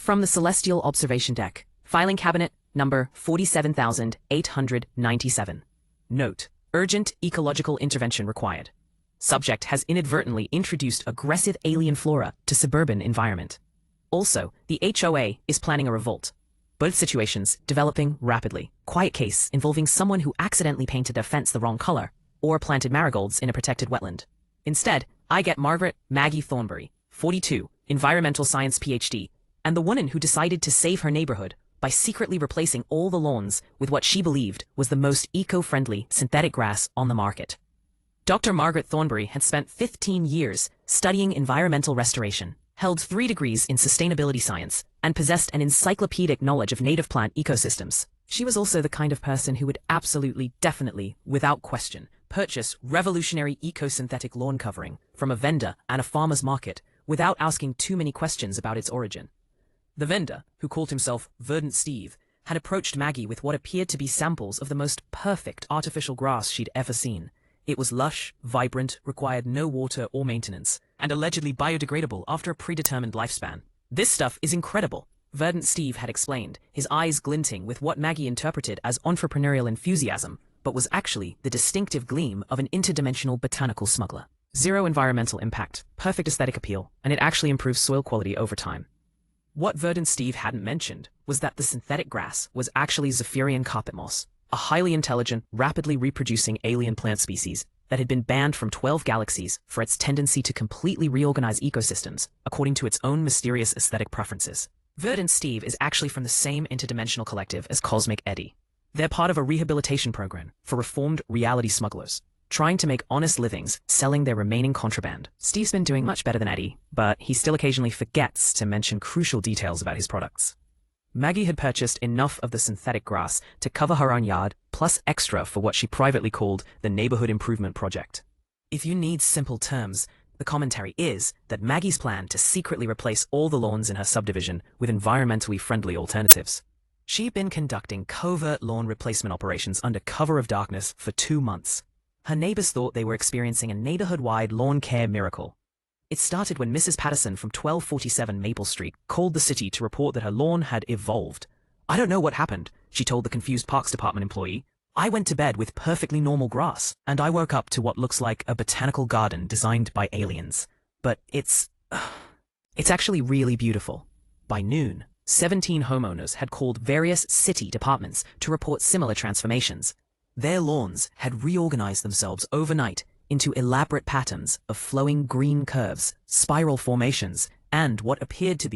From the Celestial Observation Deck, filing cabinet number 47,897. Note: urgent ecological intervention required. Subject has inadvertently introduced aggressive alien flora to suburban environment. Also, the HOA is planning a revolt. Both situations developing rapidly. Quiet case involving someone who accidentally painted their fence the wrong color or planted marigolds in a protected wetland. Instead, I get Margaret Maggie Thornbury, 42, environmental science PhD, and the woman who decided to save her neighborhood by secretly replacing all the lawns with what she believed was the most eco-friendly synthetic grass on the market. Dr. Margaret Thornbury had spent 15 years studying environmental restoration, held 3 degrees in sustainability science, and possessed an encyclopedic knowledge of native plant ecosystems. She was also the kind of person who would absolutely, definitely, without question, purchase revolutionary eco-synthetic lawn covering from a vendor at a farmer's market without asking too many questions about its origin. The vendor, who called himself Verdant Steve, had approached Maggie with what appeared to be samples of the most perfect artificial grass she'd ever seen. It was lush, vibrant, required no water or maintenance, and allegedly biodegradable after a predetermined lifespan. "This stuff is incredible," Verdant Steve had explained, his eyes glinting with what Maggie interpreted as entrepreneurial enthusiasm, but was actually the distinctive gleam of an interdimensional botanical smuggler. Zero environmental impact, perfect aesthetic appeal, and it actually improves soil quality over time. What Verdant Steve hadn't mentioned was that the synthetic grass was actually Zephyrian carpet moss, a highly intelligent, rapidly reproducing alien plant species that had been banned from 12 galaxies for its tendency to completely reorganize ecosystems according to its own mysterious aesthetic preferences. Verdant Steve is actually from the same interdimensional collective as Cosmic Eddie. They're part of a rehabilitation program for reformed reality smugglers, trying to make honest livings selling their remaining contraband. Steve's been doing much better than Eddie, but he still occasionally forgets to mention crucial details about his products. Maggie had purchased enough of the synthetic grass to cover her own yard, plus extra for what she privately called the Neighborhood Improvement Project. If you need simple terms, the commentary is that Maggie's plan to secretly replace all the lawns in her subdivision with environmentally friendly alternatives. She'd been conducting covert lawn replacement operations under cover of darkness for 2 months. Her neighbors thought they were experiencing a neighborhood-wide lawn care miracle. It started when Mrs. Patterson from 1247 Maple Street called the city to report that her lawn had evolved. "I don't know what happened," she told the confused Parks Department employee. "I went to bed with perfectly normal grass, and I woke up to what looks like a botanical garden designed by aliens. But it's actually really beautiful." By noon, 17 homeowners had called various city departments to report similar transformations. Their lawns had reorganized themselves overnight into elaborate patterns of flowing green curves, spiral formations, and what appeared to be